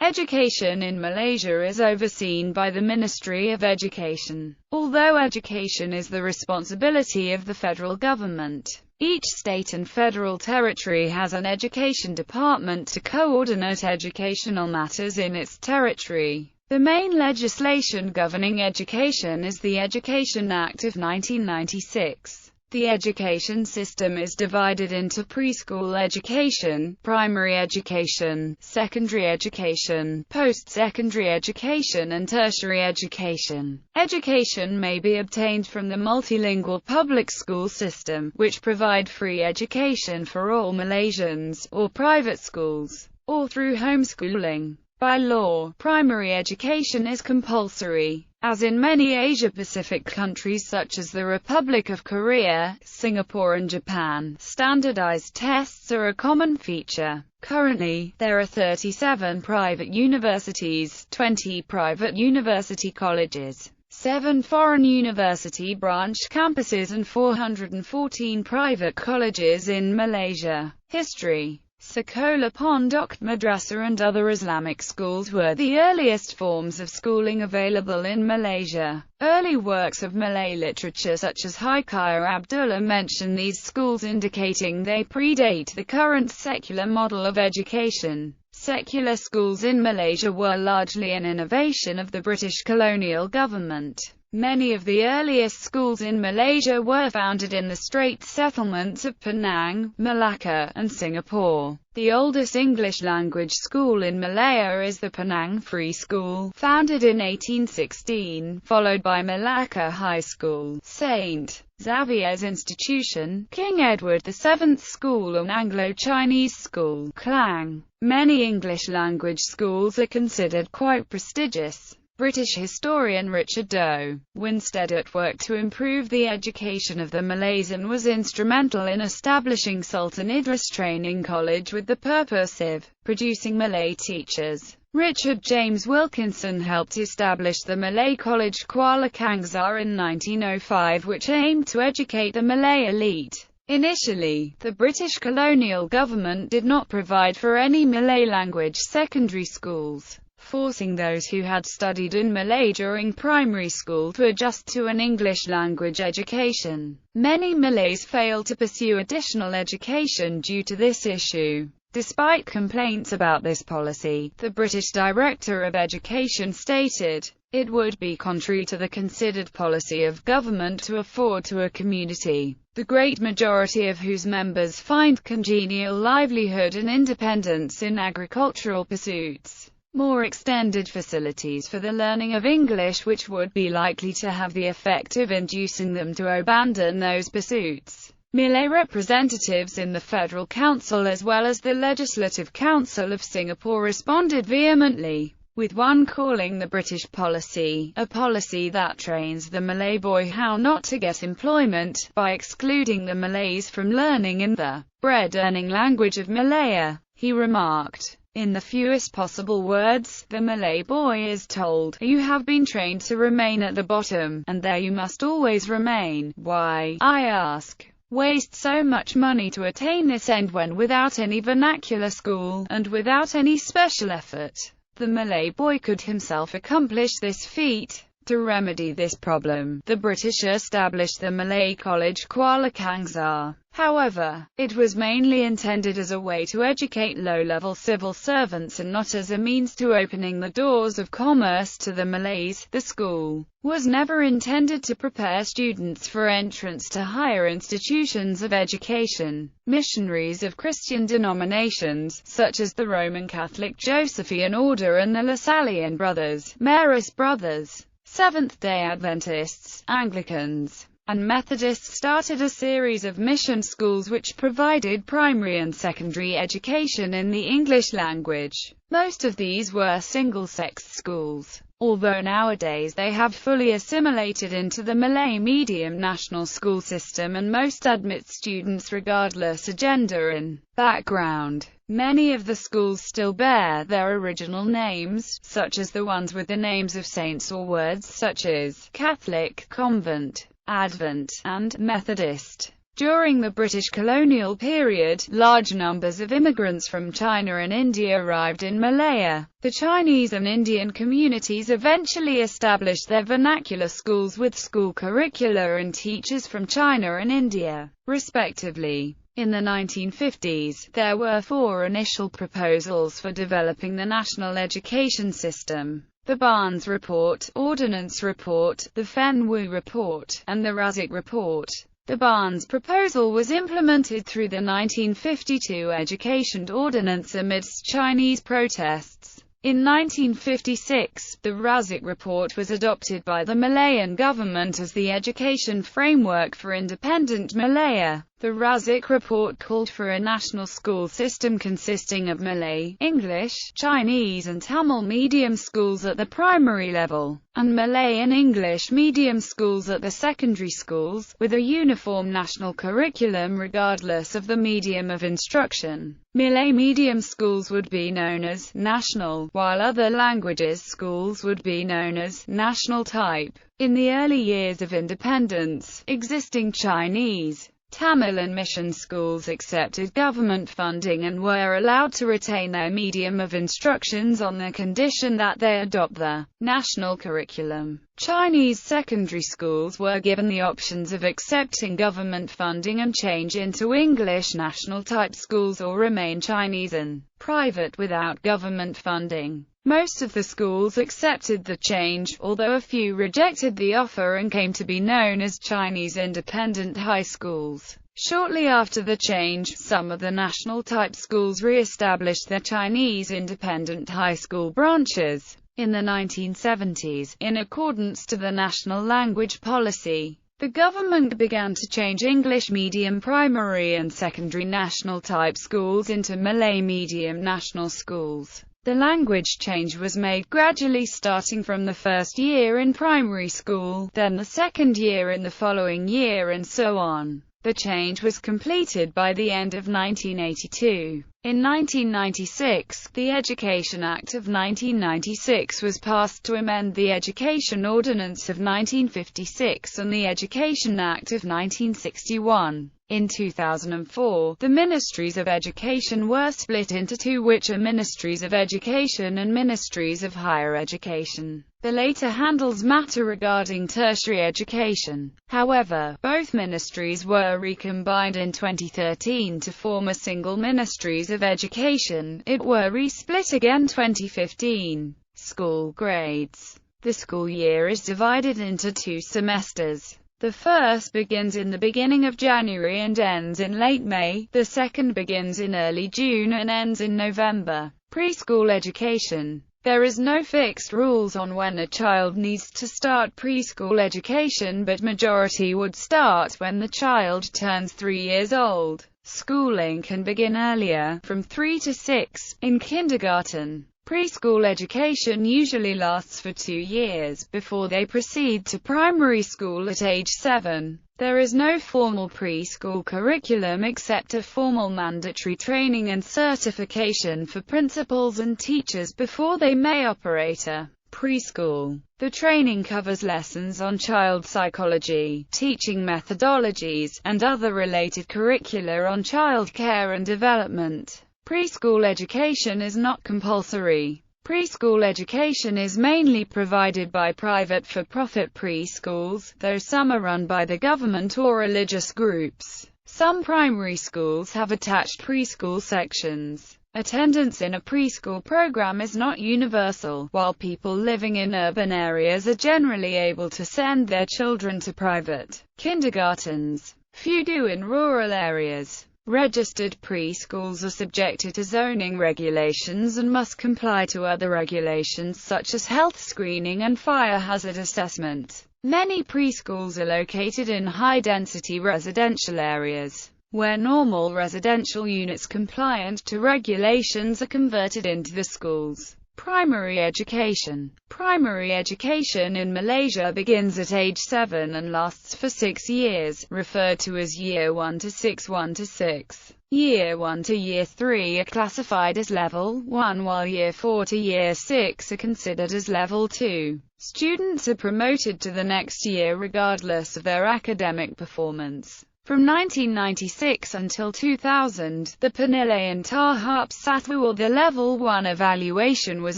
Education in Malaysia is overseen by the Ministry of Education. Although education is the responsibility of the federal government, each state and federal territory has an education department to coordinate educational matters in its territory. The main legislation governing education is the Education Act of 1996. The education system is divided into preschool education, primary education, secondary education, post-secondary education and tertiary education. Education may be obtained from the multilingual public school system, which provide free education for all Malaysians, or private schools, or through homeschooling. By law, primary education is compulsory. As in many Asia-Pacific countries such as the Republic of Korea, Singapore and Japan, standardized tests are a common feature. Currently, there are 37 private universities, 20 private university colleges, 7 foreign university branch campuses and 414 private colleges in Malaysia. History. Sekolah Pondok, Madrasah and other Islamic schools were the earliest forms of schooling available in Malaysia. Early works of Malay literature such as Hikayat Abdullah mention these schools, indicating they predate the current secular model of education. Secular schools in Malaysia were largely an innovation of the British colonial government. Many of the earliest schools in Malaysia were founded in the Straits settlements of Penang, Malacca, and Singapore. The oldest English-language school in Malaya is the Penang Free School, founded in 1816, followed by Malacca High School, St. Xavier's Institution, King Edward VII School and Anglo-Chinese School, Klang. Many English-language schools are considered quite prestigious. British historian Richard Doe Winstead at work to improve the education of the Malays and was instrumental in establishing Sultan Idris Training College with the purpose of producing Malay teachers. Richard James Wilkinson helped establish the Malay College Kuala Kangsar in 1905, which aimed to educate the Malay elite. Initially, the British colonial government did not provide for any Malay language secondary schools, forcing those who had studied in Malay during primary school to adjust to an English-language education. Many Malays failed to pursue additional education due to this issue. Despite complaints about this policy, the British Director of Education stated, "It would be contrary to the considered policy of government to afford to a community, the great majority of whose members find congenial livelihood and independence in agricultural pursuits, more extended facilities for the learning of English which would be likely to have the effect of inducing them to abandon those pursuits." Malay representatives in the Federal Council as well as the Legislative Council of Singapore responded vehemently, with one calling the British policy a policy that trains the Malay boy how not to get employment, by excluding the Malays from learning in the bread-earning language of Malaya. He remarked, "In the fewest possible words, the Malay boy is told, you have been trained to remain at the bottom, and there you must always remain. Why, I ask, waste so much money to attain this end when without any vernacular school, and without any special effort, the Malay boy could himself accomplish this feat?" To remedy this problem, the British established the Malay College Kuala Kangsar. However, it was mainly intended as a way to educate low-level civil servants and not as a means to opening the doors of commerce to the Malays. The school was never intended to prepare students for entrance to higher institutions of education. Missionaries of Christian denominations, such as the Roman Catholic Josephian Order and the Lasallian Brothers, Marist Brothers, Seventh-day Adventists, Anglicans, and Methodists started a series of mission schools which provided primary and secondary education in the English language. Most of these were single-sex schools, although nowadays they have fully assimilated into the Malay medium national school system and most admit students regardless of gender and background. Many of the schools still bear their original names, such as the ones with the names of saints or words such as Catholic, Convent, Advent, and Methodist. During the British colonial period, large numbers of immigrants from China and India arrived in Malaya. The Chinese and Indian communities eventually established their vernacular schools with school curricula and teachers from China and India, respectively. In the 1950s, there were 4 initial proposals for developing the national education system: the Barnes Report, Ordnance Report, the Fenwu Report, and the Razik Report. The Barnes proposal was implemented through the 1952 Education Ordinance amidst Chinese protests. In 1956, the Razik Report was adopted by the Malayan government as the education framework for independent Malaya. The Razik Report called for a national school system consisting of Malay, English, Chinese and Tamil medium schools at the primary level, and Malay and English medium schools at the secondary schools, with a uniform national curriculum regardless of the medium of instruction. Malay medium schools would be known as national, while other languages schools would be known as national type. In the early years of independence, existing Chinese, Tamil and mission schools accepted government funding and were allowed to retain their medium of instructions on the condition that they adopt the national curriculum. Chinese secondary schools were given the options of accepting government funding and change into English national type schools or remain Chinese and private without government funding. Most of the schools accepted the change, although a few rejected the offer and came to be known as Chinese independent high schools. Shortly after the change, some of the national type schools re-established their Chinese independent high school branches. In the 1970s, in accordance to the national language policy, the government began to change English medium primary and secondary national type schools into Malay medium national schools. The language change was made gradually, starting from the first year in primary school, then the second year in the following year, and so on. The change was completed by the end of 1982. In 1996, the Education Act of 1996 was passed to amend the Education Ordinance of 1956 and the Education Act of 1961. In 2004, the Ministries of Education were split into 2, which are Ministries of Education and Ministries of Higher Education. The latter handles matter regarding tertiary education. However, both ministries were recombined in 2013 to form a single Ministries of Education. It were re-split again 2015. School grades. The school year is divided into 2 semesters. The first begins in the beginning of January and ends in late May. The second begins in early June and ends in November. Preschool education. There is no fixed rules on when a child needs to start preschool education, but majority would start when the child turns 3 years old. Schooling can begin earlier, from 3 to 6, in kindergarten. Preschool education usually lasts for 2 years, before they proceed to primary school at age 7. There is no formal preschool curriculum except a formal mandatory training and certification for principals and teachers before they may operate a preschool. The training covers lessons on child psychology, teaching methodologies, and other related curricula on child care and development. Preschool education is not compulsory. Preschool education is mainly provided by private for-profit preschools, though some are run by the government or religious groups. Some primary schools have attached preschool sections. Attendance in a preschool program is not universal. While people living in urban areas are generally able to send their children to private kindergartens, few do in rural areas. Registered preschools are subjected to zoning regulations and must comply to other regulations such as health screening and fire hazard assessment. Many preschools are located in high-density residential areas, where normal residential units compliant to regulations are converted into the schools. Primary education. Primary education in Malaysia begins at age 7 and lasts for 6 years, referred to as Year 1 to 6. 1 to 6. Year 1 to Year 3 are classified as Level 1, while Year 4 to Year 6 are considered as Level 2. Students are promoted to the next year regardless of their academic performance. From 1996 until 2000, the Penilaian Tahap 1 or the Level 1 evaluation was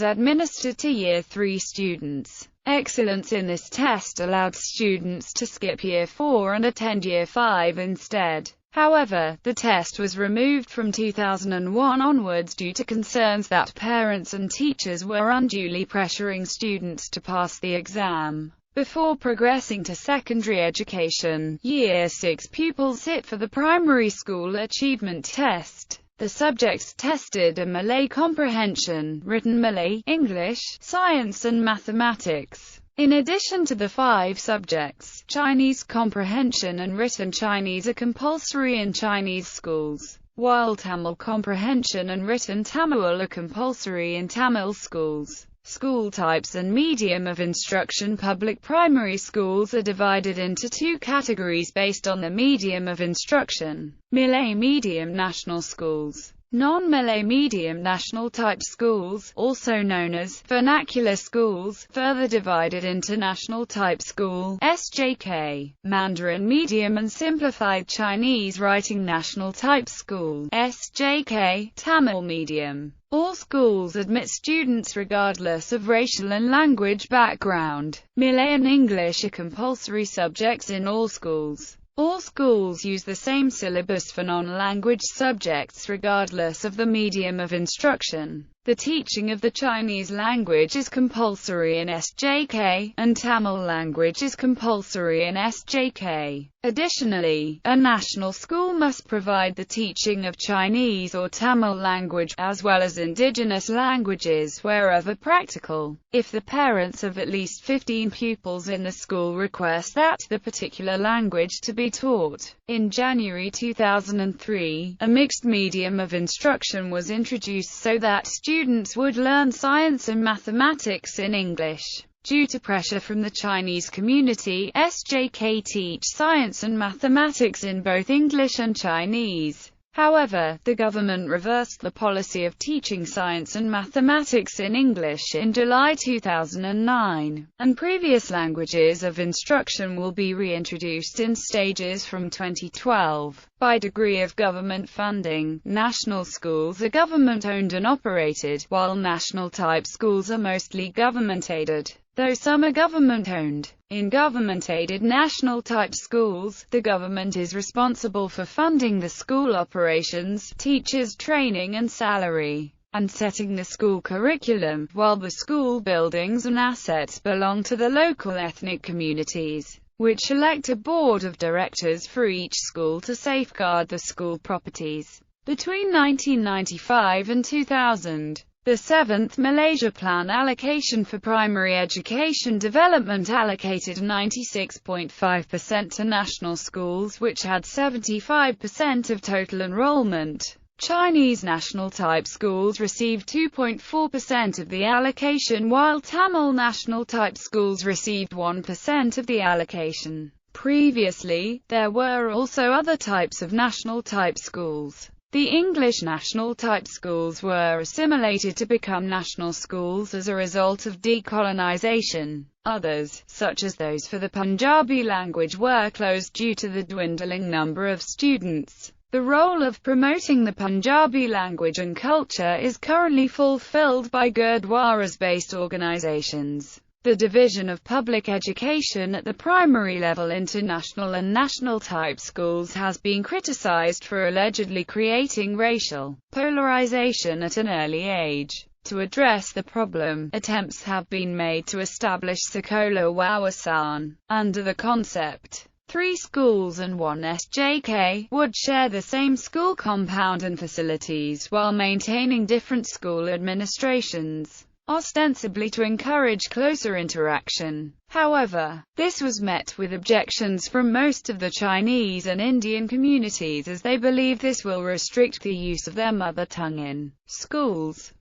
administered to Year 3 students. Excellence in this test allowed students to skip Year 4 and attend Year 5 instead. However, the test was removed from 2001 onwards due to concerns that parents and teachers were unduly pressuring students to pass the exam. Before progressing to secondary education, Year 6 pupils sit for the primary school achievement test. The subjects tested are Malay comprehension, written Malay, English, science and mathematics. In addition to the 5 subjects, Chinese comprehension and written Chinese are compulsory in Chinese schools, while Tamil comprehension and written Tamil are compulsory in Tamil schools. School types and medium of instruction. Public primary schools are divided into 2 categories based on the medium of instruction: Malay medium national schools, non-Malay medium national type schools, also known as vernacular schools, further divided into national type school, SJK, Mandarin medium and simplified Chinese writing national type school, SJK, Tamil medium. All schools admit students regardless of racial and language background. Malay and English are compulsory subjects in all schools. All schools use the same syllabus for non-language subjects regardless of the medium of instruction. The teaching of the Chinese language is compulsory in SJK, and Tamil language is compulsory in SJK. Additionally, a national school must provide the teaching of Chinese or Tamil language, as well as indigenous languages wherever practical. If the parents of at least 15 pupils in the school request that the particular language to be taught. In January 2003, a mixed medium of instruction was introduced so that students would learn science and mathematics in English. Due to pressure from the Chinese community, SJK teach science and mathematics in both English and Chinese. However, the government reversed the policy of teaching science and mathematics in English in July 2009, and previous languages of instruction will be reintroduced in stages from 2012. By degree of government funding, national schools are government-owned and operated, while national-type schools are mostly government-aided, though some are government-owned. In government-aided national-type schools, the government is responsible for funding the school operations, teachers' training and salary, and setting the school curriculum, while the school buildings and assets belong to the local ethnic communities, which elect a board of directors for each school to safeguard the school properties. Between 1995 and 2000, the 7th Malaysia Plan allocation for primary education development allocated 96.5% to national schools, which had 75% of total enrollment. Chinese national-type schools received 2.4% of the allocation, while Tamil national-type schools received 1% of the allocation. Previously, there were also other types of national-type schools. The English national-type schools were assimilated to become national schools as a result of decolonization. Others, such as those for the Punjabi language, were closed due to the dwindling number of students. The role of promoting the Punjabi language and culture is currently fulfilled by Gurdwaras-based organizations. The division of public education at the primary level into national and national-type schools has been criticized for allegedly creating racial polarization at an early age. To address the problem, attempts have been made to establish sekolah wawasan. Under the concept, 3 schools and 1 SJK would share the same school compound and facilities while maintaining different school administrations, ostensibly to encourage closer interaction. However, this was met with objections from most of the Chinese and Indian communities, as they believe this will restrict the use of their mother tongue in schools.